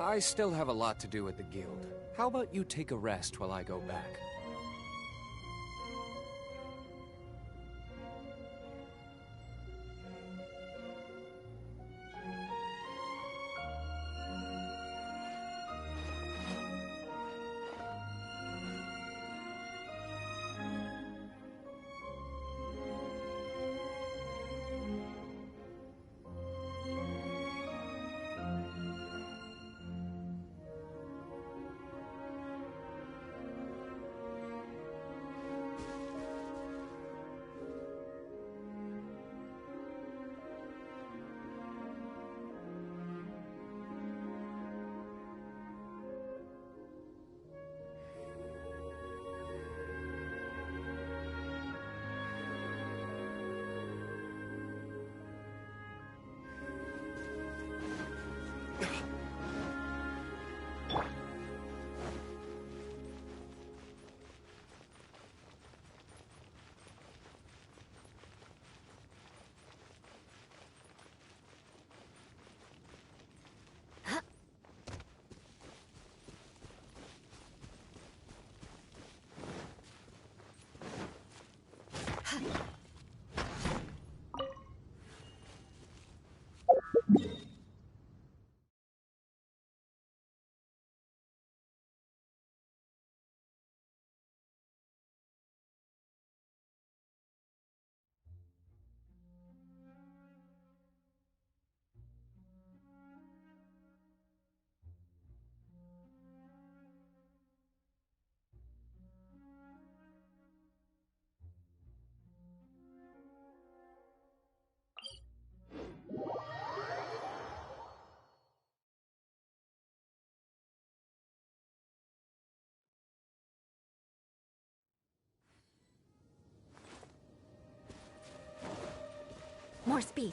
I still have a lot to do at the guild. How about you take a rest while I go back? More speed.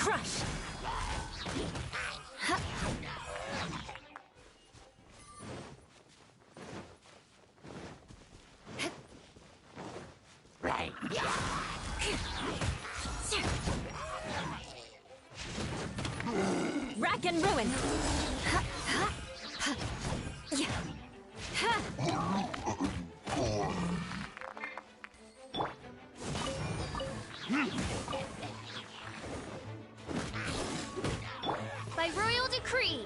Crush! Right. Rack and ruin! By royal decree!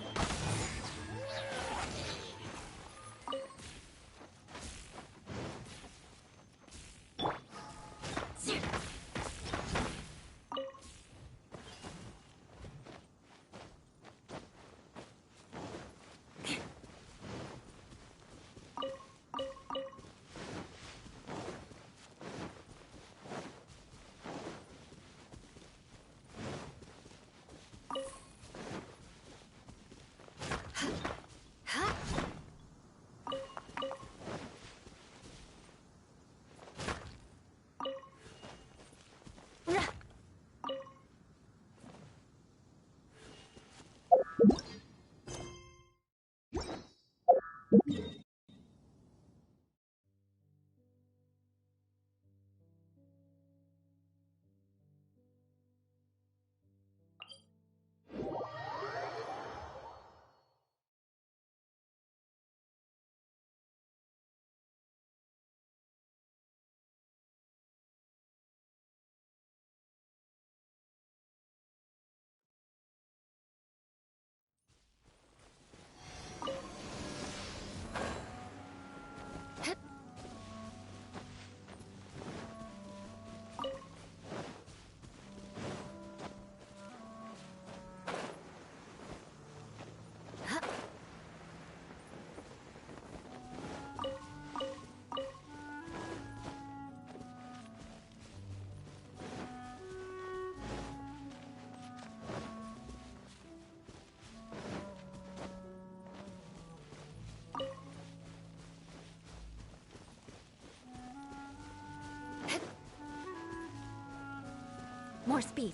More speed.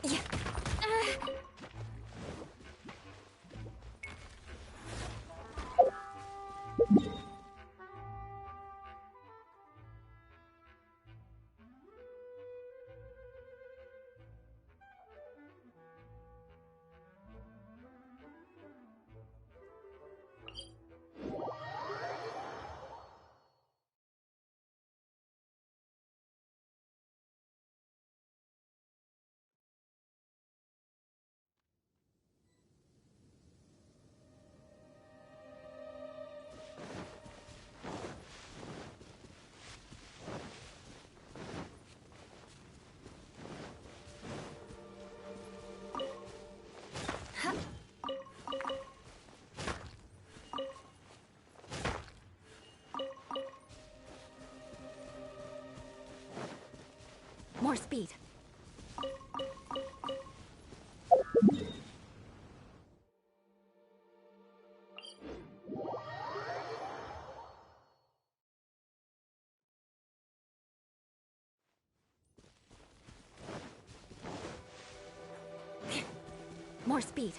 Yeah. More speed. More speed.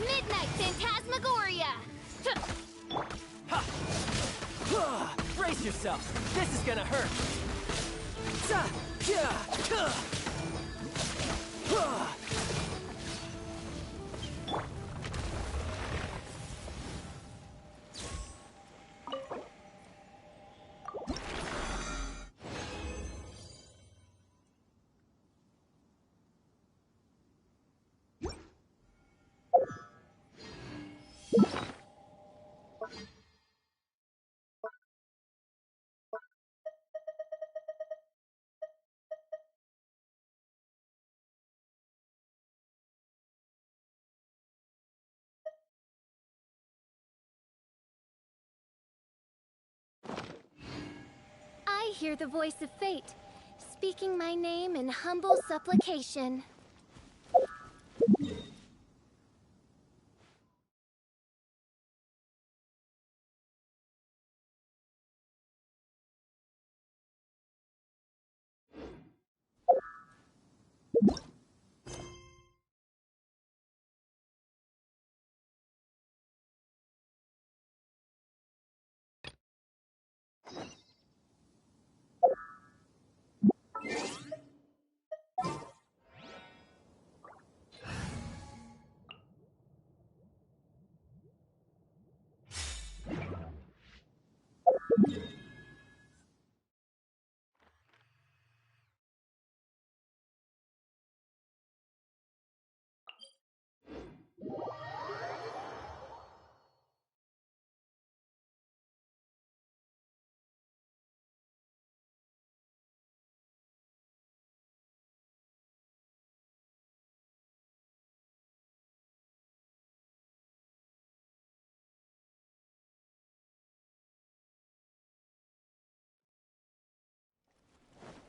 Midnight Phantasmagoria! Brace yourself! This is gonna hurt! hear the voice of fate, speaking my name in humble supplication.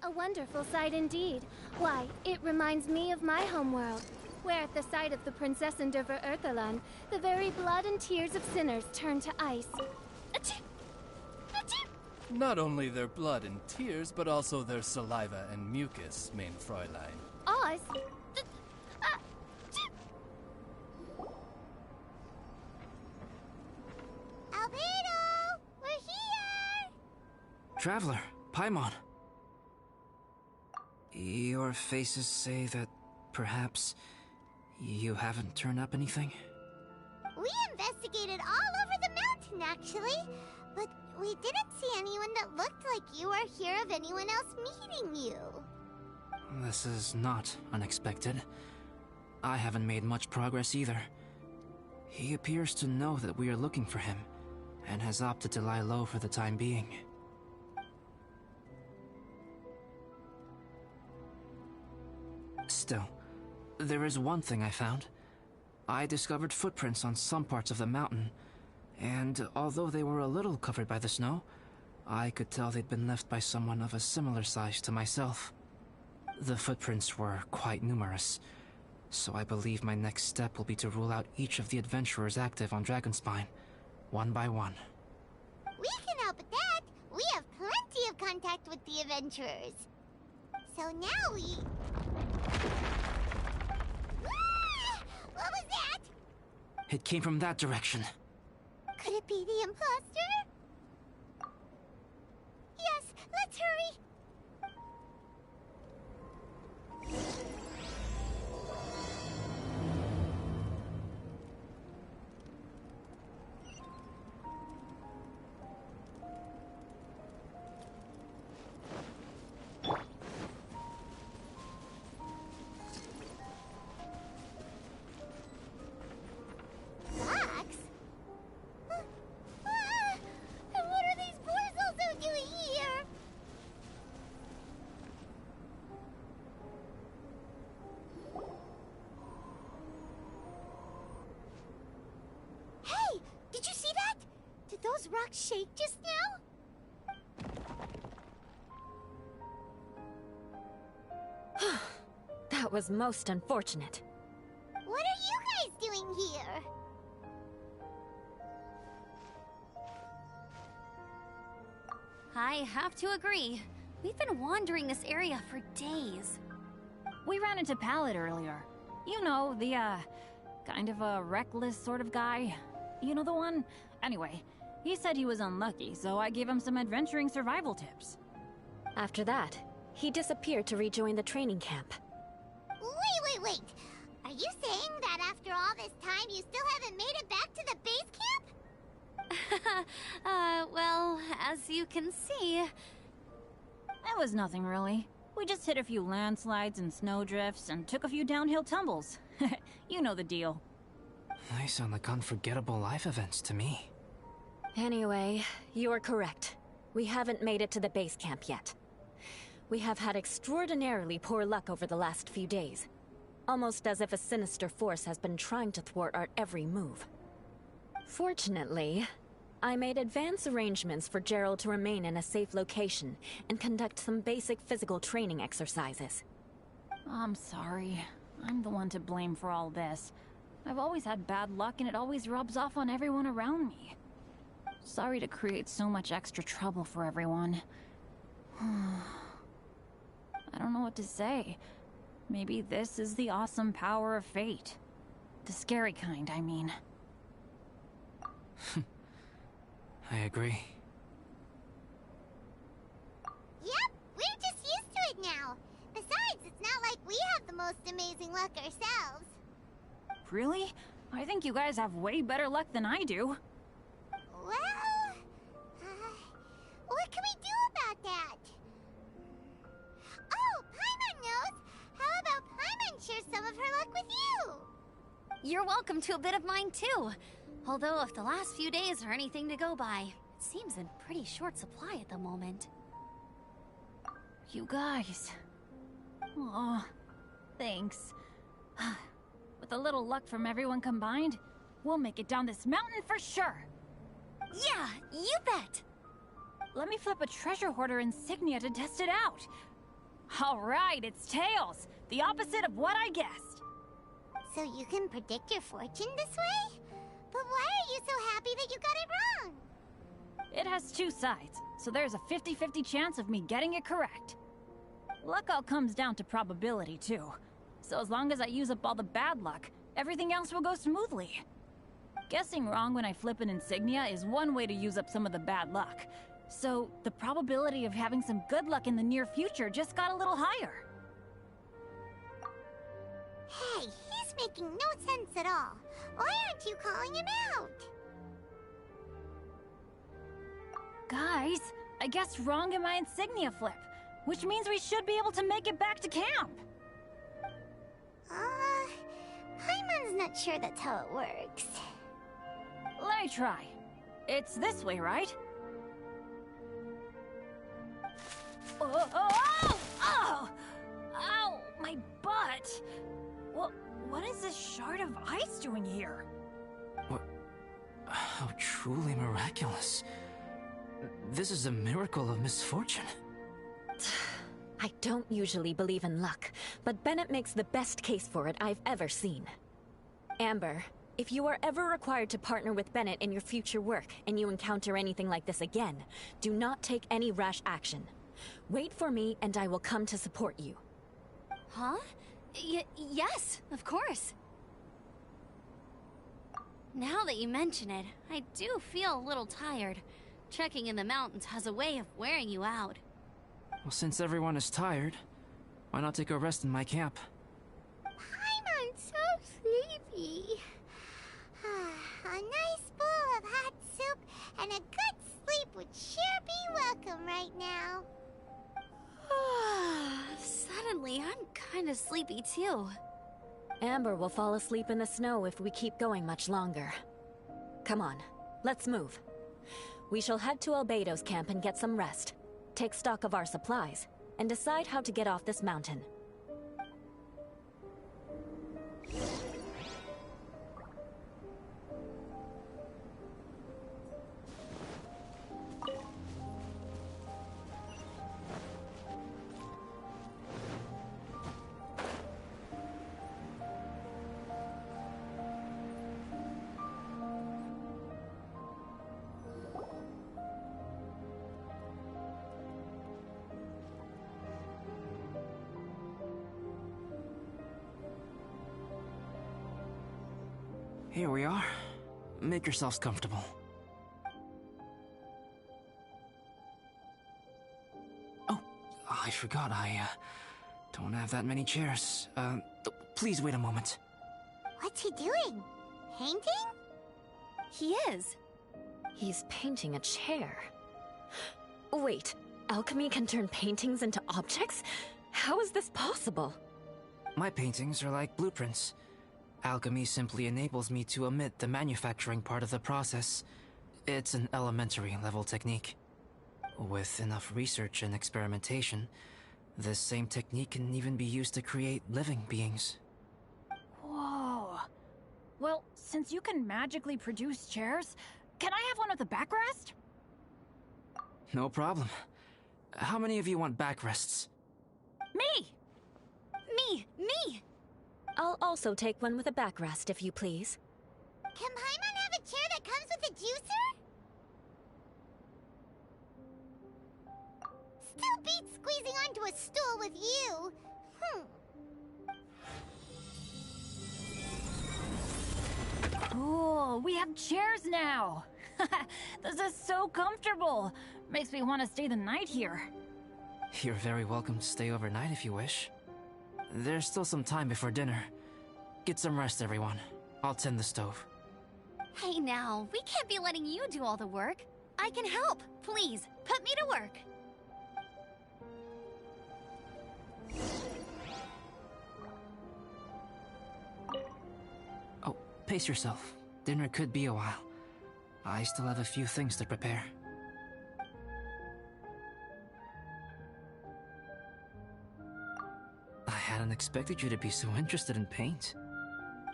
A wonderful sight indeed. Why, it reminds me of my homeworld, where at the sight of the Princess and of Earthalan, the very blood and tears of sinners turn to ice. Achoo! Achoo! Not only their blood and tears, but also their saliva and mucus, mein Fräulein. Oz? Albedo! We're here! Traveler, Paimon. Your faces say that perhaps you haven't turned up anything? We investigated all over the mountain, actually. But we didn't see anyone that looked like you or hear of anyone else meeting you. This is not unexpected. I haven't made much progress either. He appears to know that we are looking for him, and has opted to lie low for the time being. Still, there is one thing I found. I discovered footprints on some parts of the mountain, and although they were a little covered by the snow, I could tell they'd been left by someone of a similar size to myself. The footprints were quite numerous, so I believe my next step will be to rule out each of the adventurers active on Dragonspine, one by one. We can help with that. We have plenty of contact with the adventurers. So now we... Ah! What was that? It came from that direction. Could it be the imposter? Yes, let's hurry. Fox? And what are these boys also doing here? Hey! Did you see that? Did those rocks shake just now? That was most unfortunate. What are you guys doing here? I have to agree. We've been wandering this area for days. We ran into Pallet earlier. You know, the, kind of a reckless sort of guy. You know the one? Anyway, he said he was unlucky, so I gave him some adventuring survival tips. After that, he disappeared to rejoin the training camp. Wait. Are you saying that after all this time you still haven't made it back to the base camp? Well, as you can see... It was nothing really. We just hit a few landslides and snowdrifts and took a few downhill tumbles. You know the deal. They sound like unforgettable life events to me. Anyway, you're correct. We haven't made it to the base camp yet. We have had extraordinarily poor luck over the last few days. Almost as if a sinister force has been trying to thwart our every move. Fortunately, I made advance arrangements for Gerald to remain in a safe location and conduct some basic physical training exercises. I'm sorry. I'm the one to blame for all this. I've always had bad luck and it always rubs off on everyone around me. Sorry to create so much extra trouble for everyone. I don't know what to say. Maybe this is the awesome power of fate. The scary kind, I mean. I agree. Yep, we're just used to it now. Besides, it's not like we have the most amazing luck ourselves. Really? I think you guys have way better luck than I do. Well, what can we do about that? Oh, Paimon knows! How about Paimon share some of her luck with you? You're welcome to a bit of mine too. Although if the last few days are anything to go by, it seems in pretty short supply at the moment. You guys. Aw, thanks. With a little luck from everyone combined, we'll make it down this mountain for sure. Yeah, you bet! Let me flip a treasure hoarder insignia to test it out. Alright, it's tails. The opposite of what I guessed. So you can predict your fortune this way? But why are you so happy that you got it wrong? It has two sides, so there's a 50-50 chance of me getting it correct. Luck all comes down to probability, too. So as long as I use up all the bad luck, everything else will go smoothly. Guessing wrong when I flip an insignia is one way to use up some of the bad luck. So the probability of having some good luck in the near future just got a little higher. Hey, he's making no sense at all. Why aren't you calling him out? Guys, I guessed wrong in my insignia flip, which means we should be able to make it back to camp. Paimon's not sure that's how it works. Let me try. It's this way, right? Oh, oh, oh! Oh! Ow! My butt! What is this shard of ice doing here? What? How truly miraculous. This is a miracle of misfortune. I don't usually believe in luck, but Bennett makes the best case for it I've ever seen. Amber, if you are ever required to partner with Bennett in your future work and you encounter anything like this again, do not take any rash action. Wait for me and I will come to support you. Huh? Yes, of course. Now that you mention it, I do feel a little tired. Trekking in the mountains has a way of wearing you out. Well, since everyone is tired, why not take a rest in my camp? Paimon's so sleepy. A nice bowl of hot soup and a good sleep would sure be welcome right now. Suddenly, I'm kinda sleepy too. Amber will fall asleep in the snow if we keep going much longer. Come on, let's move. We shall head to Albedo's camp and get some rest, take stock of our supplies, and decide how to get off this mountain. Here we are. Make yourselves comfortable. Oh, I forgot I don't have that many chairs. Please wait a moment. What's he doing? Painting? He is. He's painting a chair. Wait, alchemy can turn paintings into objects? How is this possible? My paintings are like blueprints. Alchemy simply enables me to omit the manufacturing part of the process. It's an elementary level technique. With enough research and experimentation, this same technique can even be used to create living beings. Whoa. Well, since you can magically produce chairs, can I have one with a backrest? No problem. How many of you want backrests? Me! Me! I'll also take one with a backrest, if you please. Can Paimon have a chair that comes with a juicer? Still beats squeezing onto a stool with you. Cool, we have chairs now! This is so comfortable! Makes me want to stay the night here. You're very welcome to stay overnight if you wish. There's still some time before dinner. Get some rest, everyone. I'll tend the stove. Hey now, we can't be letting you do all the work. I can help. Please, put me to work. Oh, pace yourself. Dinner could be a while. I still have a few things to prepare. I hadn't expected you to be so interested in paint.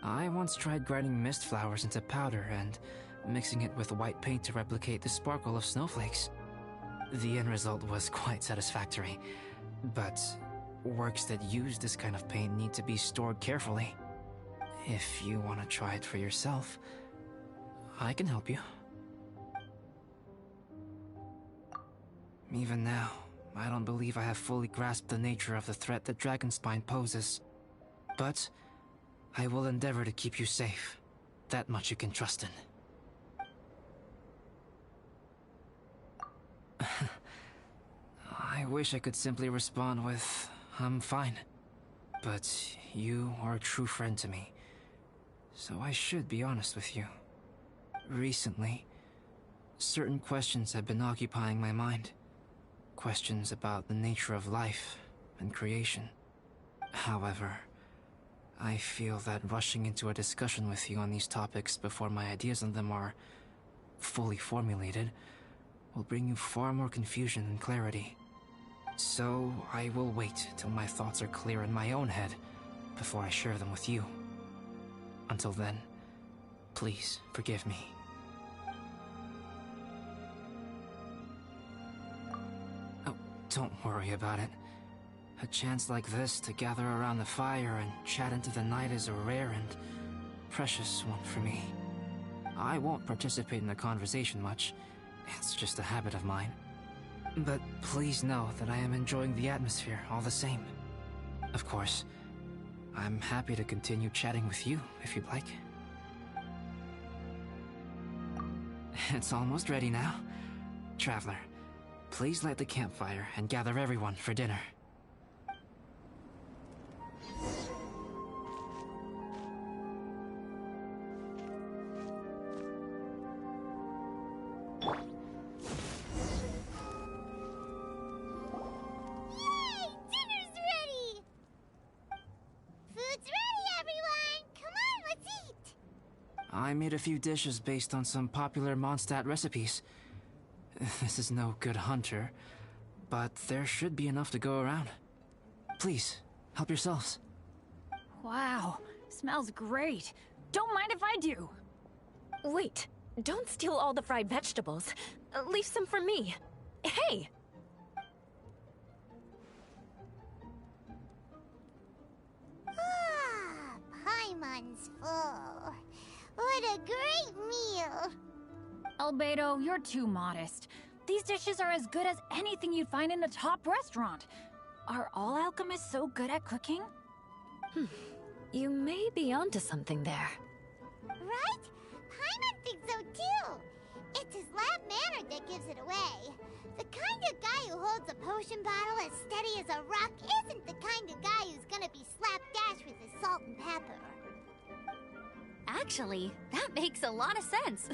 I once tried grinding mist flowers into powder and mixing it with white paint to replicate the sparkle of snowflakes. The end result was quite satisfactory, but works that use this kind of paint need to be stored carefully. If you want to try it for yourself, I can help you. Even now, I don't believe I have fully grasped the nature of the threat that Dragonspine poses. But I will endeavor to keep you safe. That much you can trust in. I wish I could simply respond with, I'm fine. But you are a true friend to me, so I should be honest with you. Recently, certain questions have been occupying my mind. Questions about the nature of life and creation. However, I feel that rushing into a discussion with you on these topics before my ideas on them are fully formulated will bring you far more confusion than clarity. So I will wait till my thoughts are clear in my own head before I share them with you. Until then, please forgive me. Oh, don't worry about it. A chance like this to gather around the fire and chat into the night is a rare and precious one for me. I won't participate in the conversation much. It's just a habit of mine. But please know that I am enjoying the atmosphere all the same. Of course, I'm happy to continue chatting with you if you'd like. It's almost ready now. Traveler, please light the campfire and gather everyone for dinner. I made a few dishes based on some popular Mondstadt recipes. This is no good hunter, but there should be enough to go around. Please, help yourselves. Wow, smells great. Don't mind if I do. Wait, don't steal all the fried vegetables. Leave some for me. Hey! Ah, Paimon's full. What a great meal! Albedo, you're too modest. These dishes are as good as anything you'd find in a top restaurant. Are all alchemists so good at cooking? You may be onto something there. Right? Paimon thinks so too. It's his lab manner that gives it away. The kind of guy who holds a potion bottle as steady as a rock isn't the kind of guy who's gonna be slapdash with his salt and pepper. Actually, that makes a lot of sense.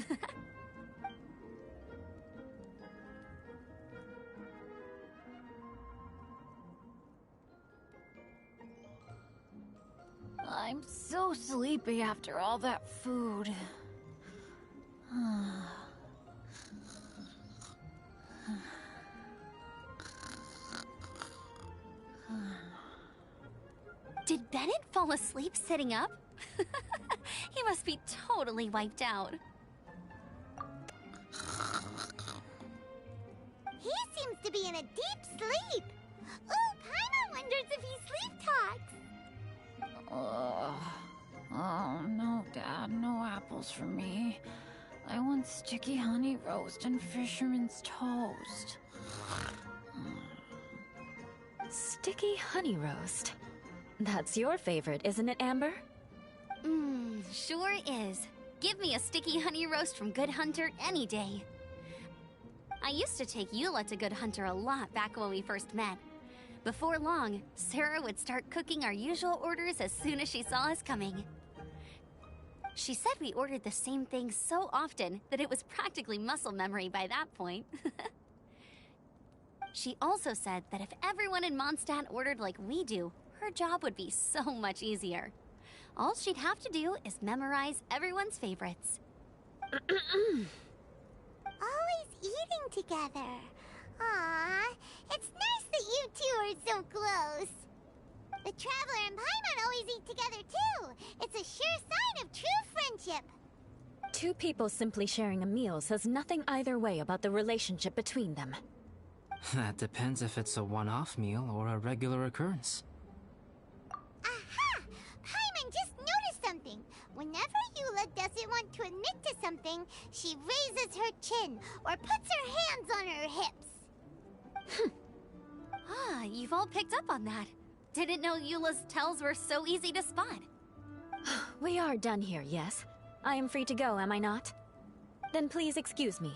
I'm so sleepy after all that food. Did Bennett fall asleep sitting up? He must be totally wiped out. seems to be in a deep sleep. Ooh, Paimon wonders if he sleep talks. Oh, no, Dad, no apples for me. I want sticky honey roast and fisherman's toast. Sticky honey roast. That's your favorite, isn't it, Amber? Sure is. Give me a sticky honey roast from Good Hunter any day. I used to take Eula to Good Hunter a lot back when we first met. Before long, Sarah would start cooking our usual orders as soon as she saw us coming. She said we ordered the same thing so often that it was practically muscle memory by that point. She also said that if everyone in Mondstadt ordered like we do, her job would be so much easier. All she'd have to do is memorize everyone's favorites. Always eating together. Aww, it's nice that you two are so close. The Traveler and Paimon always eat together too. It's a sure sign of true friendship. Two people simply sharing a meal says nothing either way about the relationship between them. That depends if it's a one-off meal or a regular occurrence. Aha! Paimon just noticed something. Whenever Eula doesn't want to admit to something, she raises her chin or puts her hands on her hips. You've all picked up on that. Didn't know Eula's tells were so easy to spot. We are done here, yes? I am free to go, am I not? Then please excuse me.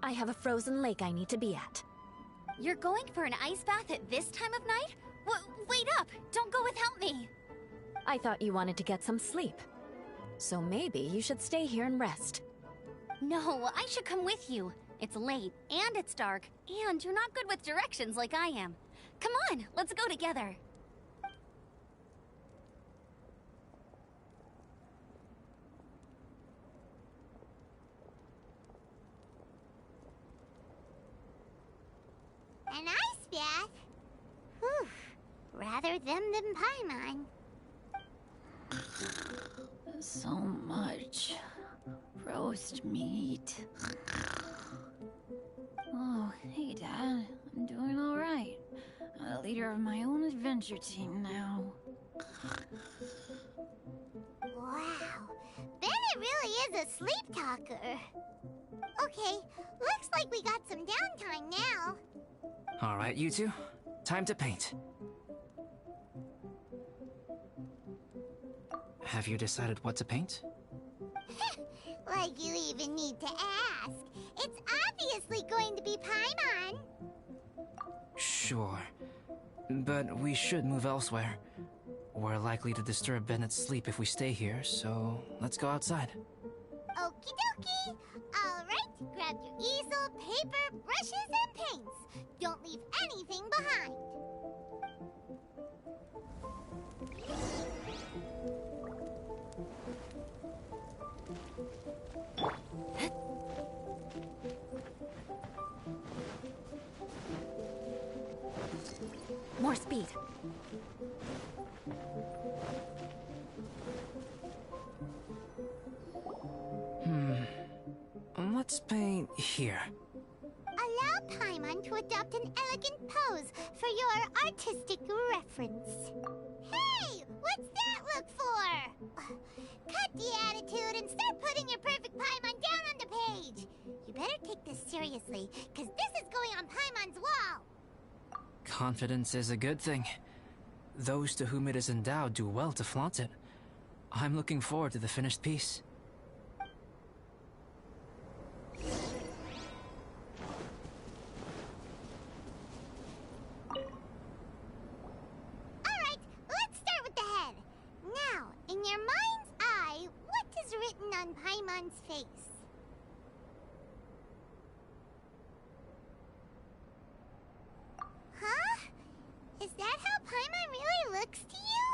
I have a frozen lake I need to be at. You're going for an ice bath at this time of night? Wait up! Don't go without me! I thought you wanted to get some sleep. So maybe you should stay here and rest. No, I should come with you. It's late, and it's dark, and you're not good with directions like I am. Come on, let's go together. An ice bath? Whew. Rather them than Paimon. So much roast meat. Oh, hey, Dad. I'm doing all right. I'm the leader of my own adventure team now. Wow. Bennett really is a sleep talker. Okay, looks like we got some downtime now. All right, you two. Time to paint. Have you decided what to paint? Like you even need to ask. It's obviously going to be Paimon. Sure. But we should move elsewhere. We're likely to disturb Bennett's sleep if we stay here, so let's go outside. Okie dokie. All right, grab your easel, paper, brushes, and paints. Don't leave anything behind. More speed. Let's paint here. Allow Paimon to adopt an elegant pose for your artistic reference. Hey, what's that look for? Cut the attitude and start putting your perfect Paimon down on the page. You better take this seriously, because this is going on Paimon's wall. Confidence is a good thing. Those to whom it is endowed do well to flaunt it. I'm looking forward to the finished piece. Alright, let's start with the head. Now, in your mind's eye, what is written on Paimon's face? Huh? Is that how Paimon really looks to you?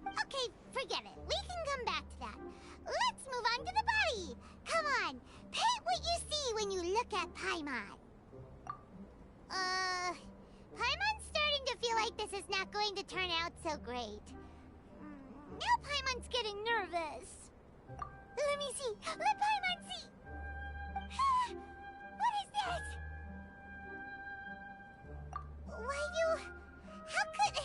Okay, forget it. We can come back to that. Let's move on to the body. Come on, paint what you see when you look at Paimon. Paimon's starting to feel like this is not going to turn out so great. Now Paimon's getting nervous. Let me see. Let Paimon see. What is Yes! Why you... How could...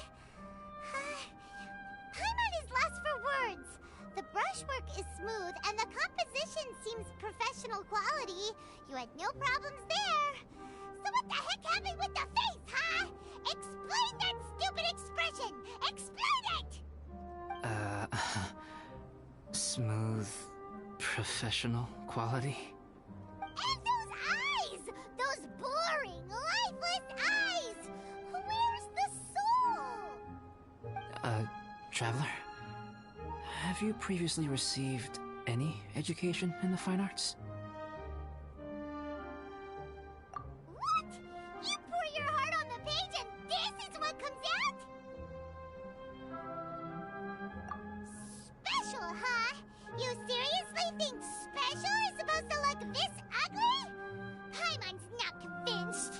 Paimon is lost for words. The brushwork is smooth, and the composition seems professional quality. You had no problems there. So what the heck happened with the face, huh? Explain that stupid expression! Explain it! Smooth, professional quality? And those eyes! Those boring, lifeless eyes! Where's the soul? Traveler? Have you previously received any education in the fine arts? What? You pour your heart on the page and this is what comes out? Special, huh? You seriously think special is supposed to look this ugly? Paimon's not convinced.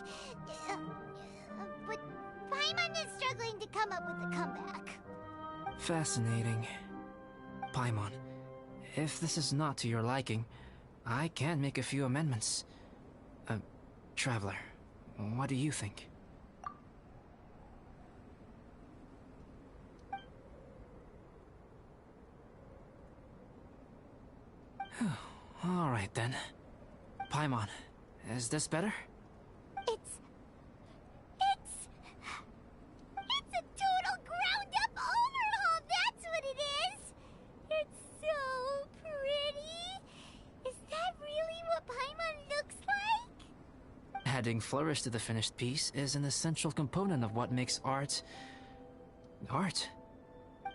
But Paimon is struggling to come up with a comeback. Fascinating. Paimon, if this is not to your liking, I can make a few amendments. Traveler, what do you think? All right then. Paimon, is this better? It's a total ground-up overhaul, that's what it is! It's so pretty! Is that really what Paimon looks like? Adding flourish to the finished piece is an essential component of what makes art... art.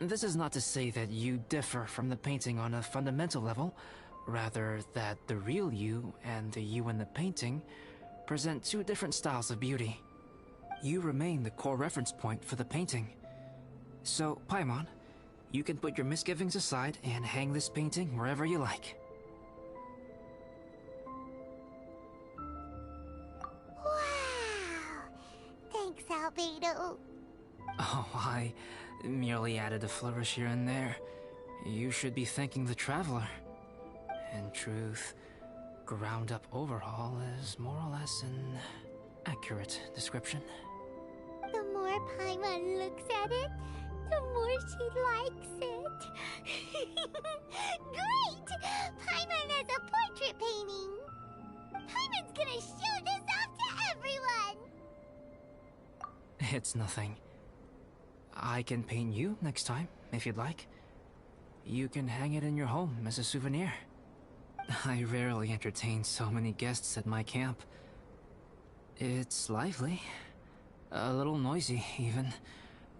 This is not to say that you differ from the painting on a fundamental level, rather that the real you and the you in the painting present two different styles of beauty. You remain the core reference point for the painting. So, Paimon, you can put your misgivings aside and hang this painting wherever you like. Wow! Thanks, Albedo. Oh, I merely added a flourish here and there. You should be thanking the Traveler. In truth, ground-up overhaul is more or less an accurate description. The more Paimon looks at it, the more she likes it. Great! Paimon has a portrait painting! Paimon's gonna show this off to everyone! It's nothing. I can paint you next time, if you'd like. You can hang it in your home as a souvenir. I rarely entertain so many guests at my camp. It's lively. A little noisy, even.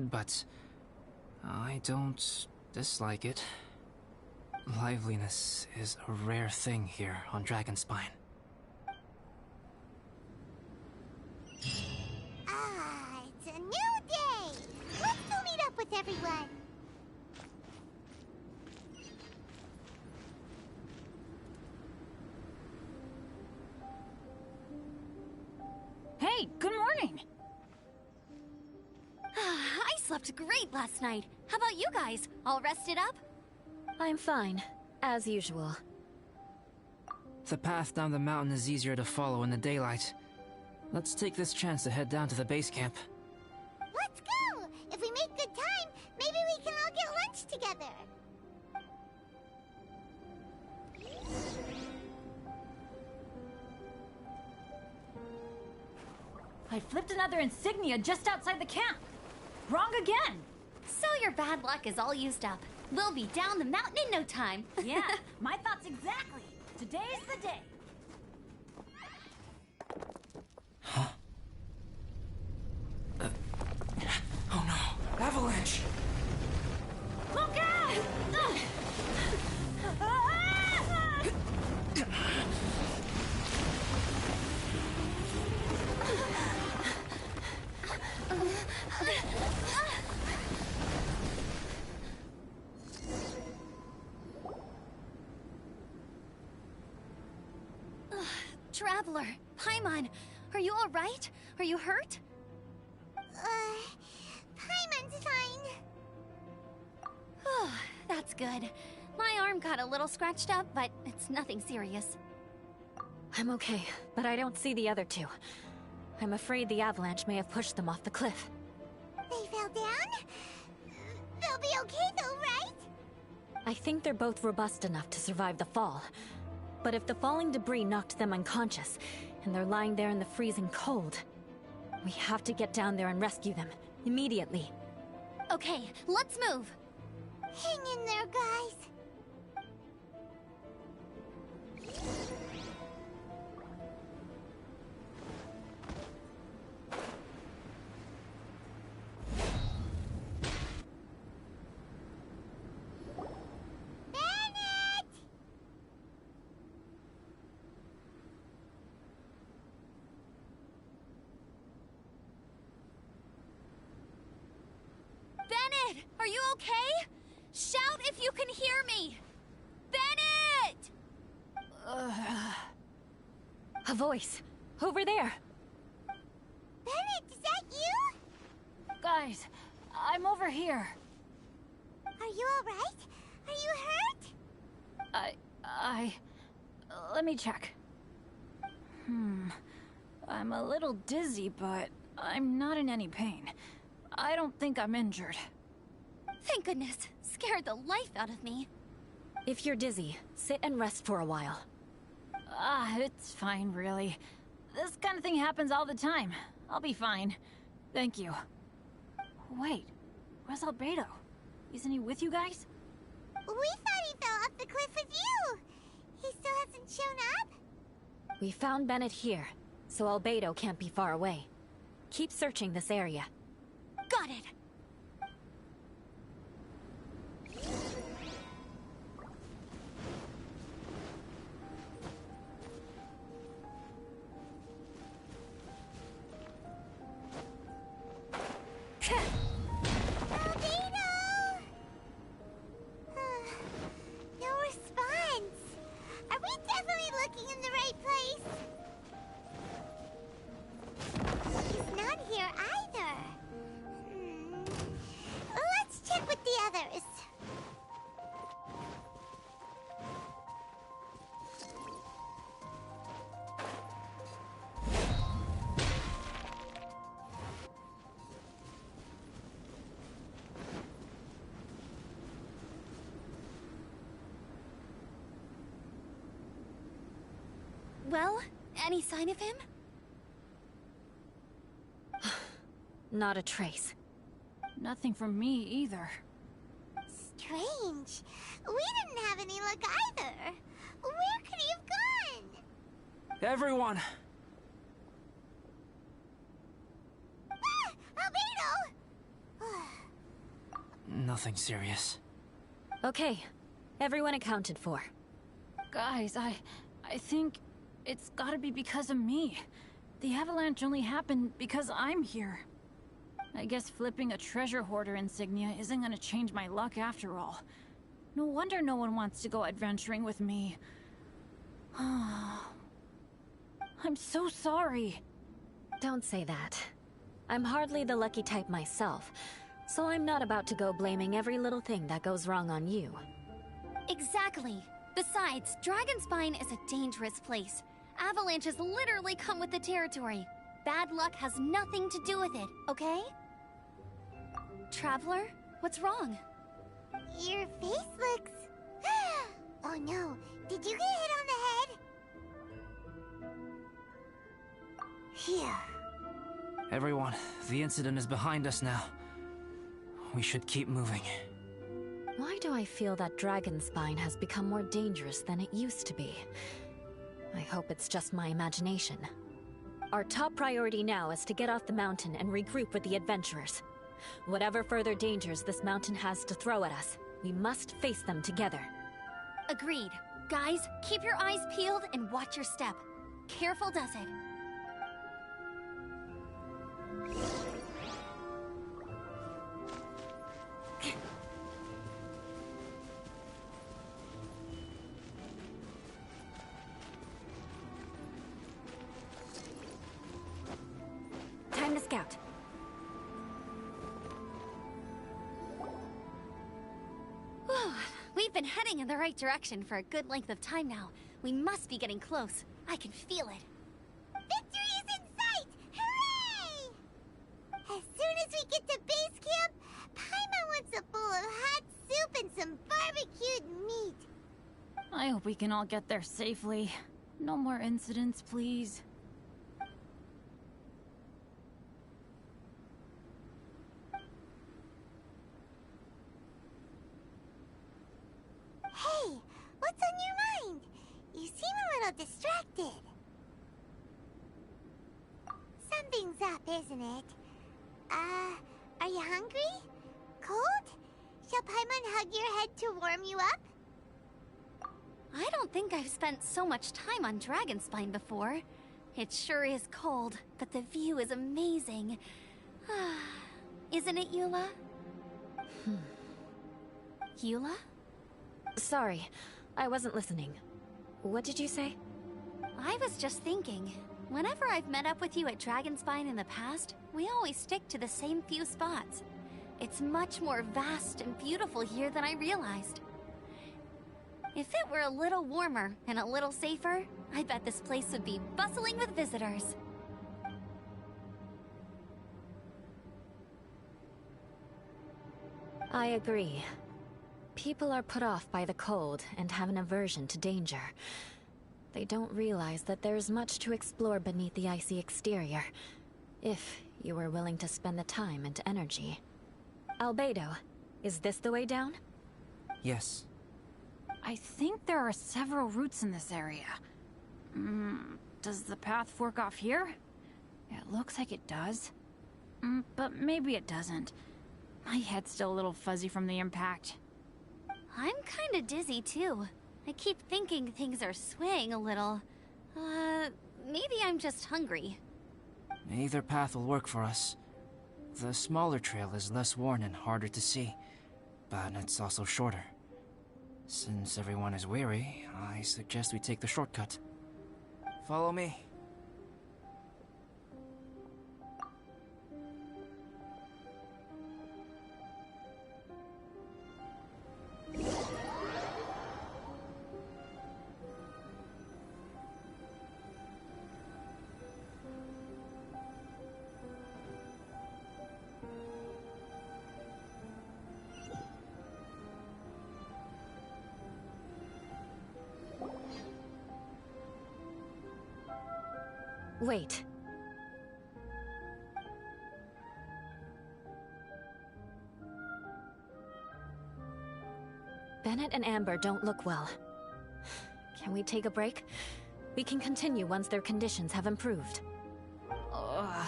But I don't dislike it. Liveliness is a rare thing here on Dragonspine. It's a new day! Let's go meet up with everyone! Hey, good morning! I slept great last night. How about you guys? All rested up? I'm fine, as usual. The path down the mountain is easier to follow in the daylight. Let's take this chance to head down to the base camp. Let's go! If we make good time, maybe we can all get lunch together. I flipped another insignia just outside the camp. Wrong again. So your bad luck is all used up. We'll be down the mountain in no time. Yeah, my thoughts exactly. Today's the day. Huh? Oh no! Avalanche! Look out! Traveler, Paimon, are you all right? Are you hurt? Paimon's fine. That's good. My arm got a little scratched up, but it's nothing serious. I'm okay, but I don't see the other two. I'm afraid the avalanche may have pushed them off the cliff. They fell down? They'll be okay though, right? I think they're both robust enough to survive the fall. But if the falling debris knocked them unconscious, and they're lying there in the freezing cold, we have to get down there and rescue them, immediately. Okay, let's move. Hang in there, guys. Bennett, are you okay? Shout if you can hear me! Bennett! A voice. Over there. Bennett, is that you? Guys, I'm over here. Are you alright? Are you hurt? Let me check. I'm a little dizzy, but I'm not in any pain. I don't think I'm injured. Thank goodness. Scared the life out of me. If you're dizzy, sit and rest for a while. It's fine, really. This kind of thing happens all the time. I'll be fine. Thank you. Wait, where's Albedo? Isn't he with you guys? We thought he fell off the cliff with you. He still hasn't shown up? We found Bennett here, so Albedo can't be far away. Keep searching this area. Got it. No response. Are we definitely looking in the right place? He's not here either. Let's check with the others. Well, any sign of him? Not a trace. Nothing from me either. Strange. We didn't have any luck either. Where could he have gone? Everyone! Ah! Albedo! Nothing serious. Okay, everyone accounted for. Guys, I think it's gotta be because of me. The avalanche only happened because I'm here. I guess flipping a treasure hoarder insignia isn't gonna change my luck after all. No wonder no one wants to go adventuring with me. I'm so sorry. Don't say that. I'm hardly the lucky type myself, so I'm not about to go blaming every little thing that goes wrong on you. Exactly. Besides, Dragonspine is a dangerous place. Avalanches literally come with the territory. Bad luck has nothing to do with it, okay? Traveler, what's wrong? Your face looks... Oh no, did you get hit on the head? Phew. Everyone, the incident is behind us now. We should keep moving. Why do I feel that Dragonspine has become more dangerous than it used to be? I hope it's just my imagination. Our top priority now is to get off the mountain and regroup with the adventurers. Whatever further dangers this mountain has to throw at us, we must face them together. Agreed. Guys, keep your eyes peeled and watch your step. Careful does it. Time to scout. Whew, we've been heading in the right direction for a good length of time now. We must be getting close. I can feel it. Victory is in sight! Hooray! As soon as we get to base camp, Paimon wants a bowl of hot soup and some barbecued meat. I hope we can all get there safely. No more incidents, please. Hey, what's on your mind? You seem a little distracted. Something's up, isn't it? Are you hungry? Cold? Shall Paimon hug your head to warm you up? I don't think I've spent so much time on Dragonspine before. It sure is cold, but the view is amazing. Isn't it, Eula? Eula? Sorry, I wasn't listening. What did you say? I was just thinking, whenever I've met up with you at Dragonspine in the past, we always stick to the same few spots. It's much more vast and beautiful here than I realized. If it were a little warmer and a little safer, I bet this place would be bustling with visitors. I agree. People are put off by the cold and have an aversion to danger. They don't realize that there's much to explore beneath the icy exterior, if you were willing to spend the time and energy. Albedo, is this the way down? Yes. I think there are several routes in this area. Does the path fork off here? It looks like it does. But maybe it doesn't. My head's still a little fuzzy from the impact. I'm kinda dizzy too. I keep thinking things are swaying a little. Maybe I'm just hungry. Either path will work for us. The smaller trail is less worn and harder to see, but it's also shorter. Since everyone is weary, I suggest we take the shortcut. Follow me. Wait. Bennett and Amber don't look well. Can we take a break? We can continue once their conditions have improved. Ugh.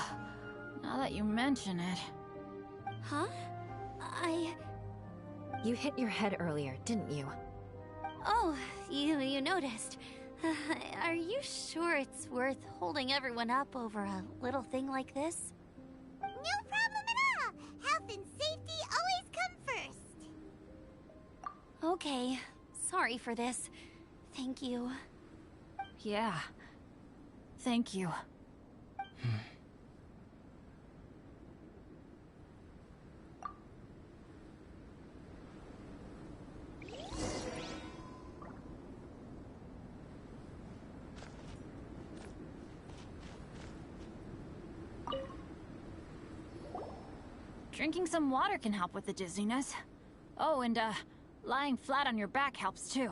Now that you mention it... Huh? You hit your head earlier, didn't you? Oh, you noticed. Are you sure it's worth holding everyone up over a little thing like this? No problem at all! Health and safety always come first! Okay. Sorry for this. Thank you. Yeah. Thank you. Drinking some water can help with the dizziness. Oh, and lying flat on your back helps too.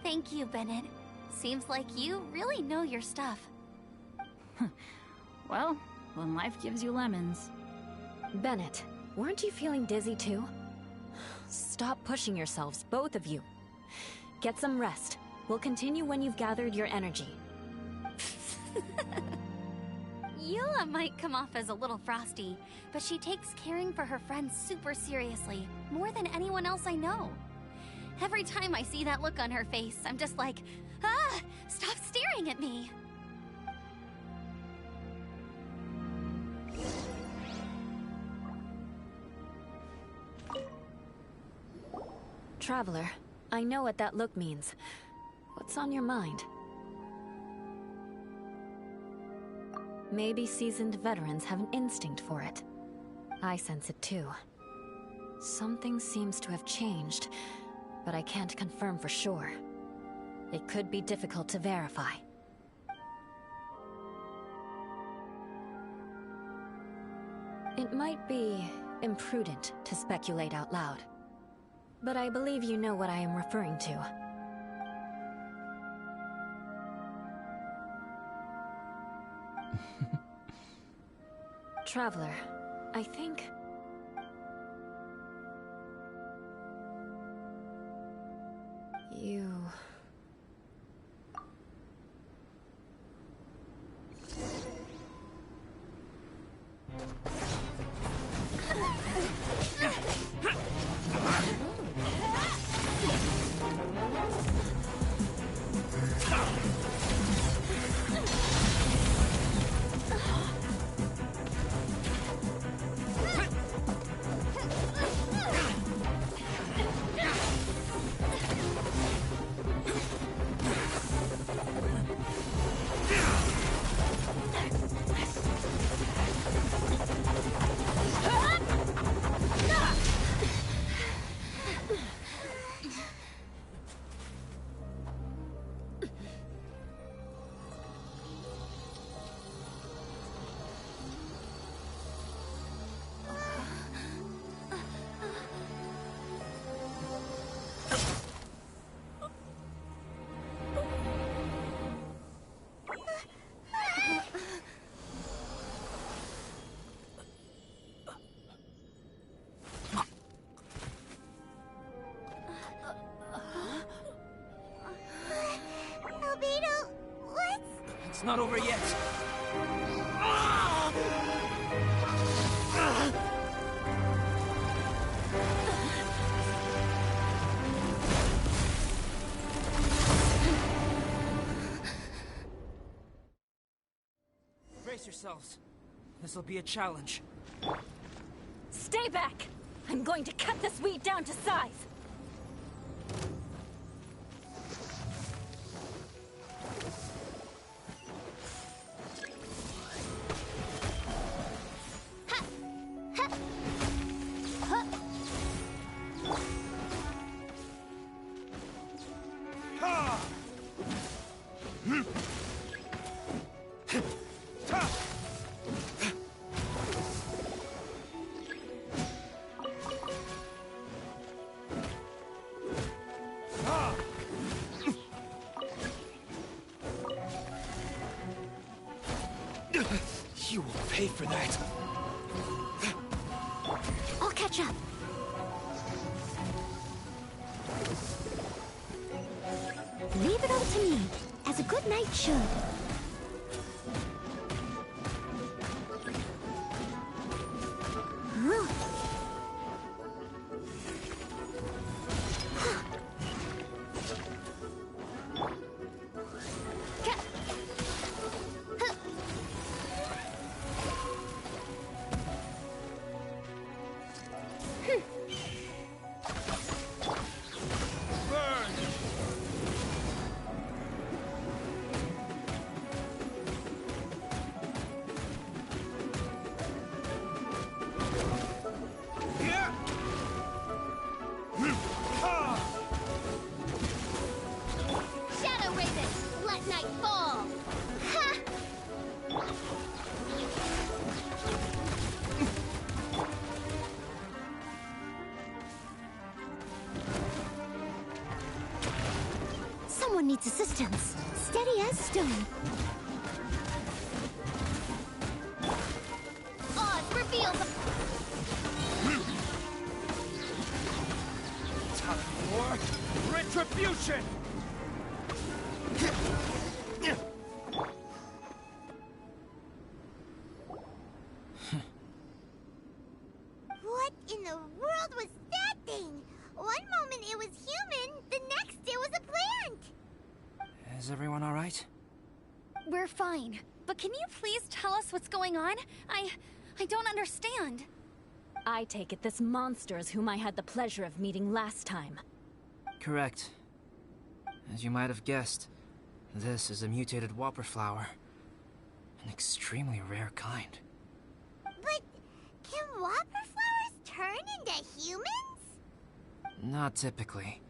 Thank you, Bennett. Seems like you really know your stuff. Well, when life gives you lemons. Bennett, weren't you feeling dizzy too? Stop pushing yourselves, both of you. Get some rest. We'll continue when you've gathered your energy. Eula might come off as a little frosty, but she takes caring for her friends super seriously, more than anyone else I know. Every time I see that look on her face, I'm just like, ah! Stop staring at me! Traveler, I know what that look means. What's on your mind? Maybe seasoned veterans have an instinct for it. I sense it too. Something seems to have changed, but I can't confirm for sure. It could be difficult to verify. It might be imprudent to speculate out loud, but I believe you know what I am referring to. Traveler, I think... you... It's not over yet. Brace yourselves. This'll be a challenge. Stay back! I'm going to cut this weed down to size! You will pay for that. I'll catch up. Leave it all to me, as a good knight should. Someone needs assistance. Steady as stone. Oz reveals Time for retribution! What in the world was that thing? One moment it was human, the next it was a plant. Is everyone all right? We're fine. But can you please tell us what's going on? I don't understand. I take it this monster is whom I had the pleasure of meeting last time. Correct. As you might have guessed, this is a mutated whopper flower. An extremely rare kind. But can whopper flowers turn into humans? Not typically.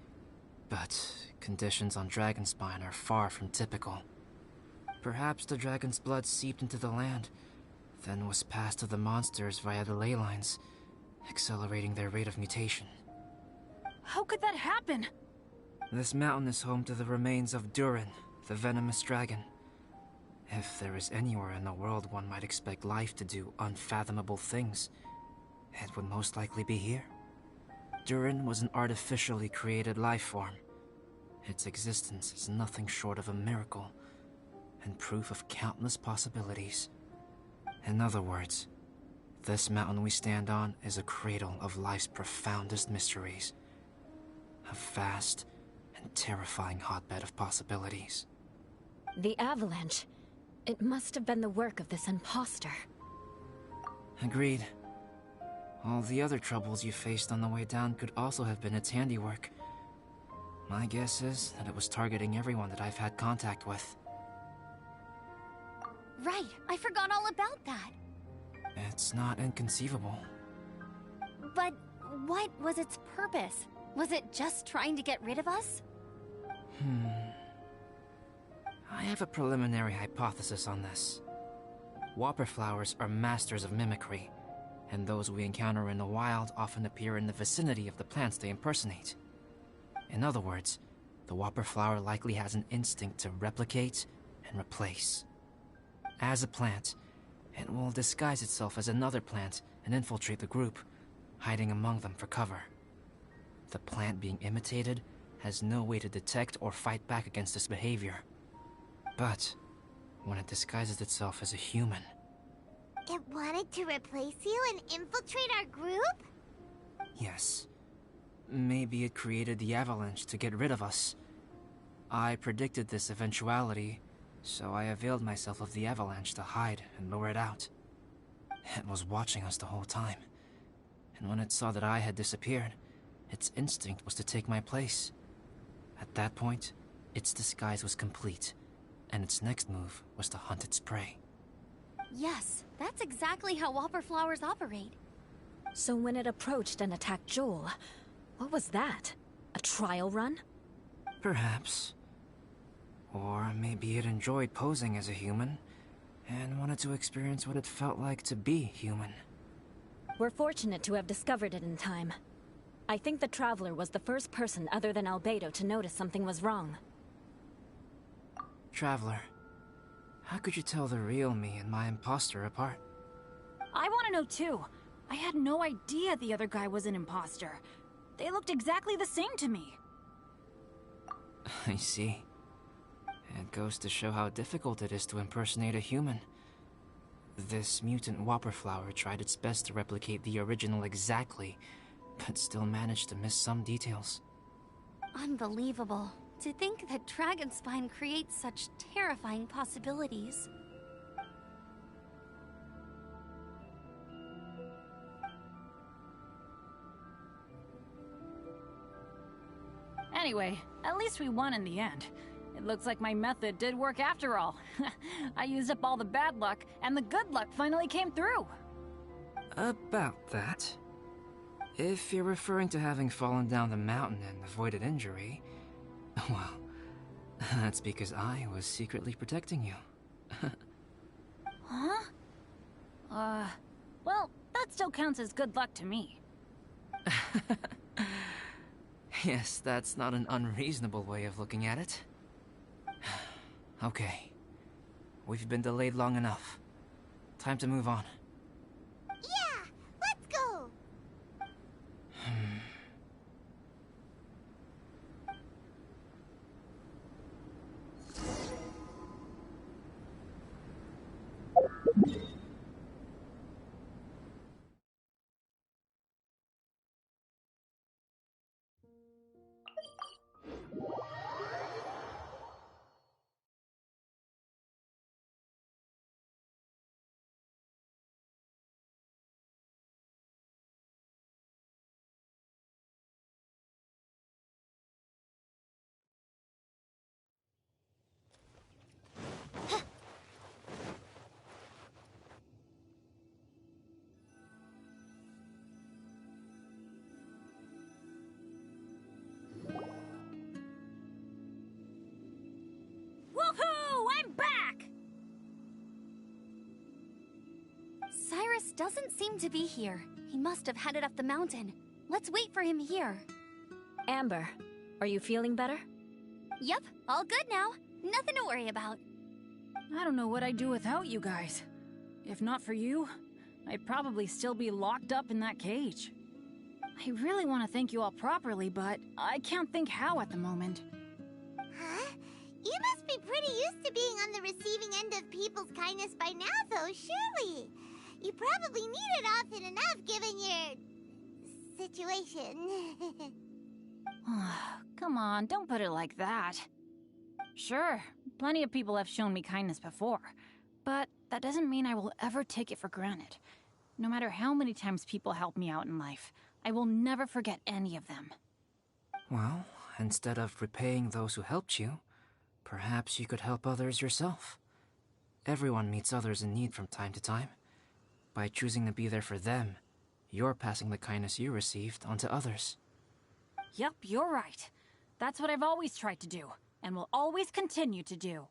But conditions on Dragonspine are far from typical. Perhaps the dragon's blood seeped into the land, then was passed to the monsters via the ley lines, accelerating their rate of mutation. How could that happen? This mountain is home to the remains of Durin, the venomous dragon. If there is anywhere in the world one might expect life to do unfathomable things, it would most likely be here. Durin was an artificially created life form. Its existence is nothing short of a miracle, and proof of countless possibilities. In other words, this mountain we stand on is a cradle of life's profoundest mysteries. A vast and terrifying hotbed of possibilities. The avalanche. It must have been the work of this imposter. Agreed. All the other troubles you faced on the way down could also have been its handiwork. My guess is that it was targeting everyone that I've had contact with. Right, I forgot all about that. It's not inconceivable. But what was its purpose? Was it just trying to get rid of us? I have a preliminary hypothesis on this. Whopper flowers are masters of mimicry, and those we encounter in the wild often appear in the vicinity of the plants they impersonate. In other words, the whopper flower likely has an instinct to replicate and replace. As a plant, it will disguise itself as another plant and infiltrate the group, hiding among them for cover. The plant being imitated has no way to detect or fight back against this behavior. But when it disguises itself as a human... It wanted to replace you and infiltrate our group? Yes. Maybe it created the avalanche to get rid of us. I predicted this eventuality, so I availed myself of the avalanche to hide and lure it out. It was watching us the whole time, and when it saw that I had disappeared, its instinct was to take my place. At that point, its disguise was complete, and its next move was to hunt its prey. Yes, that's exactly how whopper flowers operate. So when it approached and attacked Joel, what was that? A trial run? Perhaps. Or maybe it enjoyed posing as a human, and wanted to experience what it felt like to be human. We're fortunate to have discovered it in time. I think the Traveler was the first person other than Albedo to notice something was wrong. Traveler, how could you tell the real me and my imposter apart? I want to know too. I had no idea the other guy was an imposter. They looked exactly the same to me. I see. It goes to show how difficult it is to impersonate a human. This mutant whopper flower tried its best to replicate the original exactly, but still managed to miss some details. Unbelievable. To think that Dragonspine creates such terrifying possibilities. Anyway, at least we won in the end. It looks like my method did work after all. I used up all the bad luck, and the good luck finally came through. About that. If you're referring to having fallen down the mountain and avoided injury, well, that's because I was secretly protecting you. Huh? Well, that still counts as good luck to me. Yes, that's not an unreasonable way of looking at it. Okay. We've been delayed long enough. Time to move on. Yeah, let's go! Cyrus doesn't seem to be here. He must have headed up the mountain. Let's wait for him here. Amber, are you feeling better? Yep, all good now. Nothing to worry about. I don't know what I'd do without you guys. If not for you, I'd probably still be locked up in that cage. I really want to thank you all properly, but I can't think how at the moment. Huh? You must be pretty used to being on the receiving end of people's kindness by now, though, surely. You probably need it often enough, given your situation. Come on, don't put it like that. Sure, plenty of people have shown me kindness before, but that doesn't mean I will ever take it for granted. No matter how many times people help me out in life, I will never forget any of them. Well, instead of repaying those who helped you, perhaps you could help others yourself. Everyone meets others in need from time to time. By choosing to be there for them, you're passing the kindness you received onto others. Yep, you're right. That's what I've always tried to do, and will always continue to do.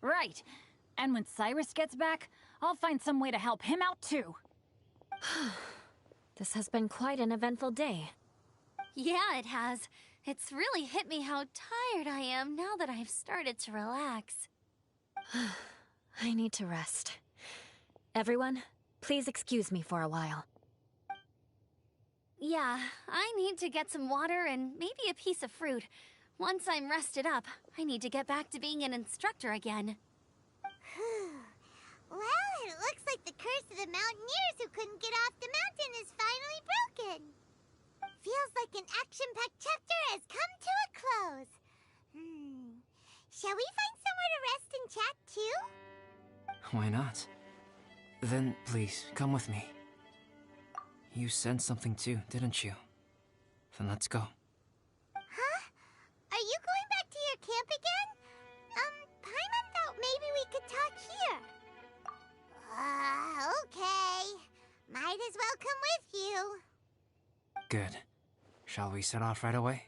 Right. And when Cyrus gets back, I'll find some way to help him out too. This has been quite an eventful day. Yeah, it has. It's really hit me how tired I am now that I've started to relax. I need to rest. Everyone, please excuse me for a while. Yeah, I need to get some water and maybe a piece of fruit. Once I'm rested up, I need to get back to being an instructor again. Well, it looks like the curse of the mountaineers who couldn't get off the mountain is finally broken. Feels like an action-packed chapter has come to a close. Shall we find somewhere to rest and chat too? Why not? Then, please, come with me. You sensed something too, didn't you? Then let's go. Huh? Are you going back to your camp again? Paimon thought maybe we could talk here. Okay. Might as well come with you. Good. Shall we set off right away?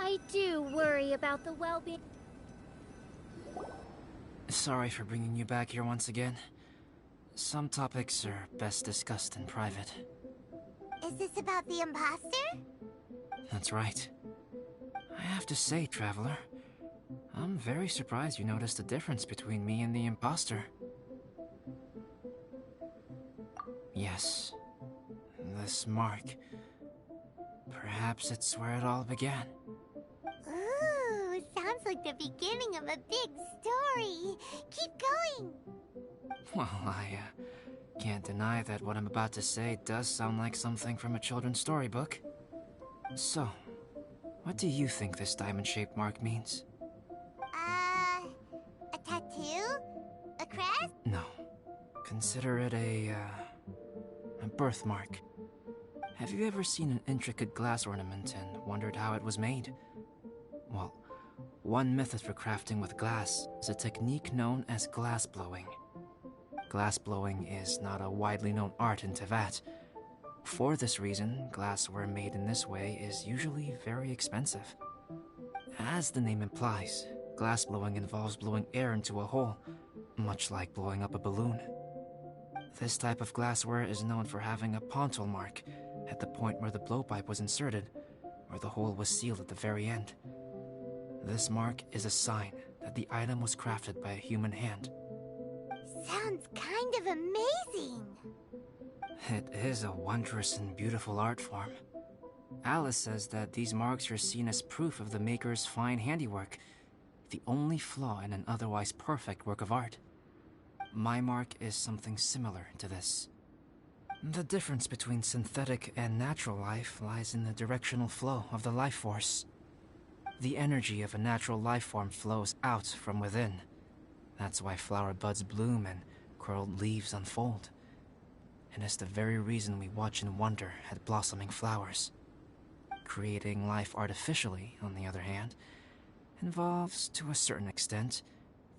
I do worry about the well-being. Sorry for bringing you back here once again. Some topics are best discussed in private. Is this about the imposter? That's right. I have to say, Traveler, I'm very surprised you noticed the difference between me and the imposter. Yes, this mark. Perhaps it's where it all began. Ooh, sounds like the beginning of a big story. Keep going. Well, I can't deny that what I'm about to say does sound like something from a children's storybook. So, what do you think this diamond-shaped mark means? A tattoo? A crest? No. Consider it a birthmark. Have you ever seen an intricate glass ornament and wondered how it was made? Well, one method for crafting with glass is a technique known as glass blowing. Glass blowing is not a widely known art in Teyvat. For this reason, glassware made in this way is usually very expensive. As the name implies, glass blowing involves blowing air into a hole, much like blowing up a balloon. This type of glassware is known for having a pontil mark at the point where the blowpipe was inserted, where the hole was sealed at the very end. This mark is a sign that the item was crafted by a human hand. Sounds kind of amazing. It is a wondrous and beautiful art form. Alice says that these marks are seen as proof of the maker's fine handiwork, the only flaw in an otherwise perfect work of art. My mark is something similar to this. The difference between synthetic and natural life lies in the directional flow of the life force. The energy of a natural life form flows out from within. That's why flower buds bloom and curled leaves unfold. And it's the very reason we watch and wonder at blossoming flowers. Creating life artificially, on the other hand, involves, to a certain extent,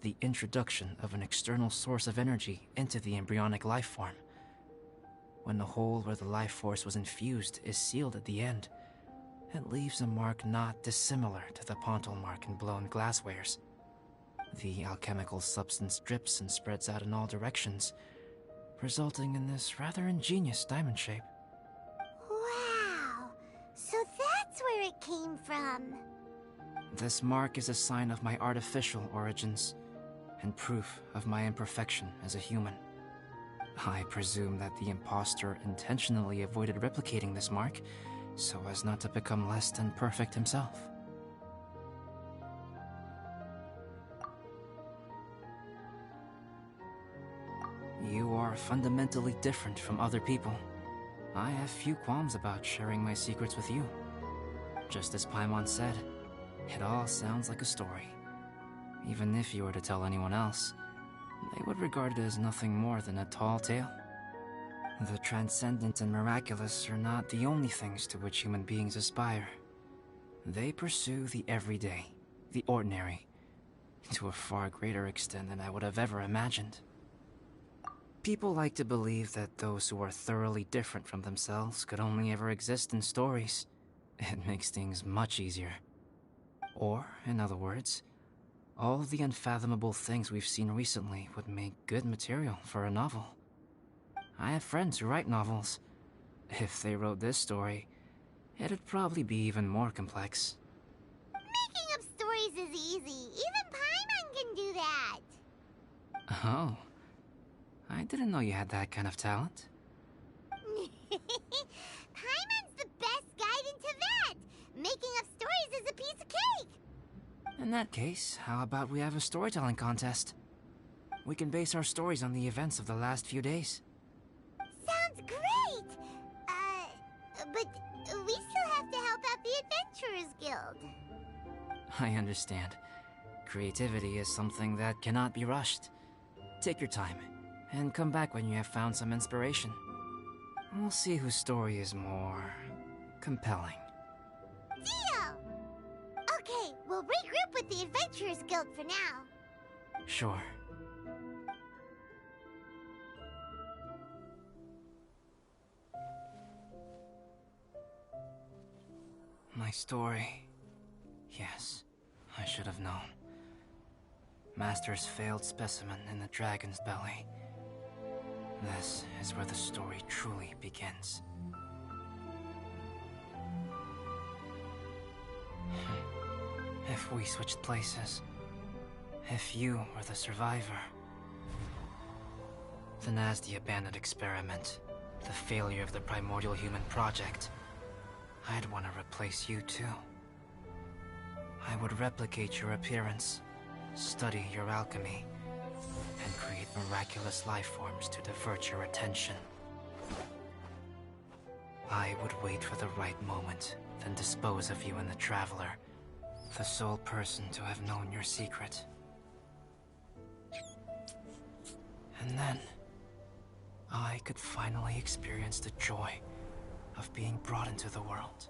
the introduction of an external source of energy into the embryonic life form. When the hole where the life force was infused is sealed at the end, it leaves a mark not dissimilar to the pontal mark in blown glasswares. The alchemical substance drips and spreads out in all directions, resulting in this rather ingenious diamond shape. Wow! So that's where it came from. This mark is a sign of my artificial origins, and proof of my imperfection as a human. I presume that the impostor intentionally avoided replicating this mark, so as not to become less than perfect himself. You are fundamentally different from other people. I have few qualms about sharing my secrets with you. Just as Paimon said, it all sounds like a story. Even if you were to tell anyone else, they would regard it as nothing more than a tall tale. The transcendent and miraculous are not the only things to which human beings aspire. They pursue the everyday, the ordinary, to a far greater extent than I would have ever imagined. People like to believe that those who are thoroughly different from themselves could only ever exist in stories. It makes things much easier. Or, in other words, all of the unfathomable things we've seen recently would make good material for a novel. I have friends who write novels. If they wrote this story, it'd probably be even more complex. Making up stories is easy. Even Paimon can do that. Oh. I didn't know you had that kind of talent. Paimon's the best guide into that. Making up stories is a piece of cake. In that case, how about we have a storytelling contest? We can base our stories on the events of the last few days. Sounds great! But we still have to help out the Adventurers Guild. I understand. Creativity is something that cannot be rushed. Take your time, and come back when you have found some inspiration. We'll see whose story is more compelling. Deal! Okay, we'll regroup with the Adventurers Guild for now. Sure. My story. Yes, I should have known. Master's failed specimen in the dragon's belly. This is where the story truly begins. If we switched places, if you were the survivor, then as the abandoned experiment, the failure of the primordial human project, I'd want to replace you too. I would replicate your appearance, study your alchemy, and create miraculous life forms to divert your attention. I would wait for the right moment, then dispose of you in the Traveler, the sole person to have known your secret. And then, I could finally experience the joy of being brought into the world.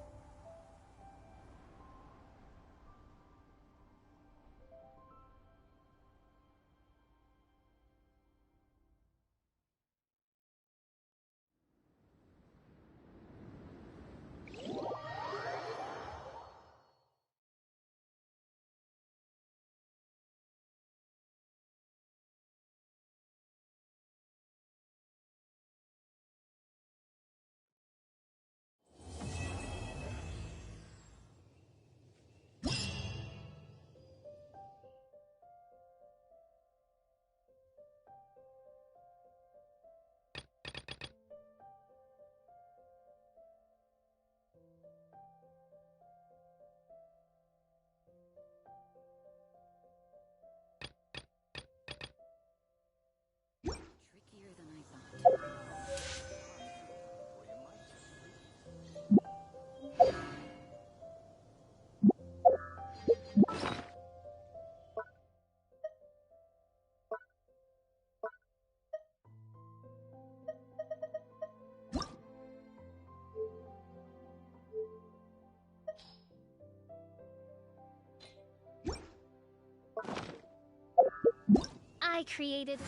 I created...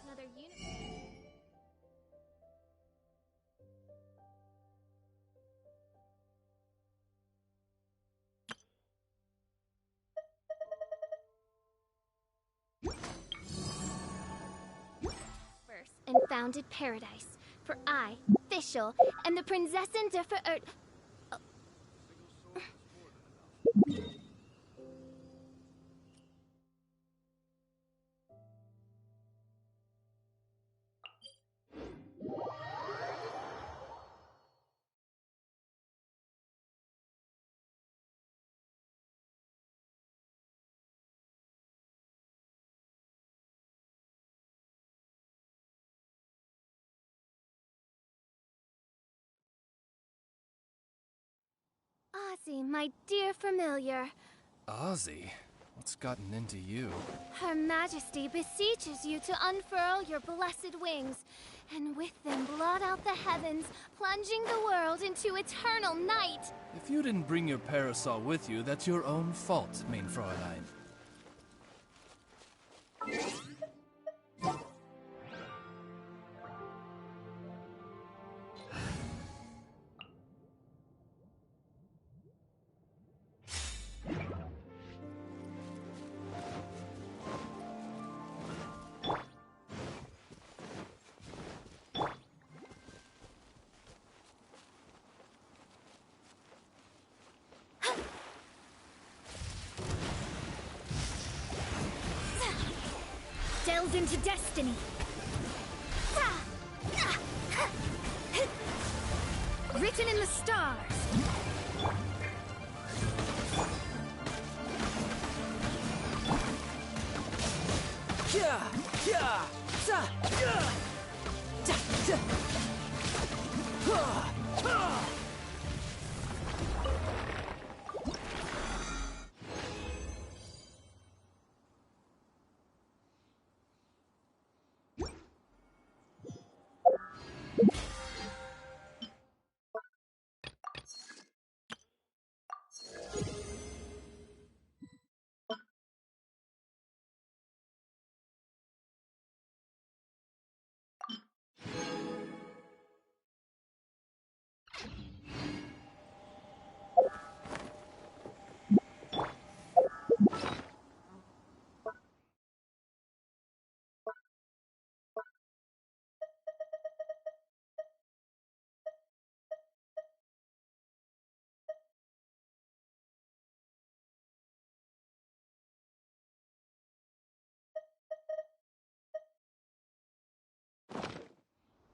another universe. And founded paradise. For I, Fischl, and the Prinzessin der Verirrt... Ozzy, my dear familiar. Ozzy? What's gotten into you? Her Majesty beseeches you to unfurl your blessed wings, and with them blot out the heavens, plunging the world into eternal night. If you didn't bring your parasol with you, that's your own fault, mein Fräulein. Delve into destiny. Written in the stars.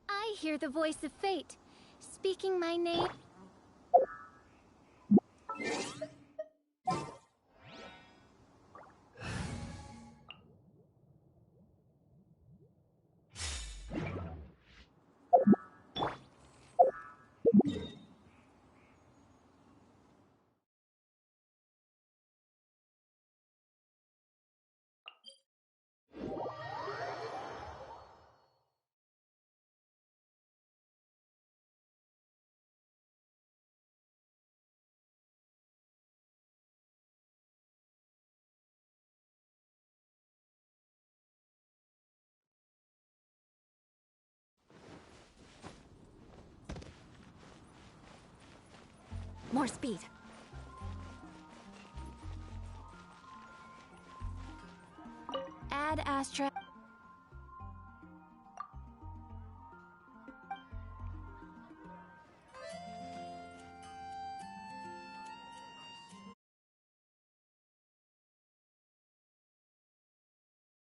I hear the voice of fate, speaking my name. More speed. Ad Astra.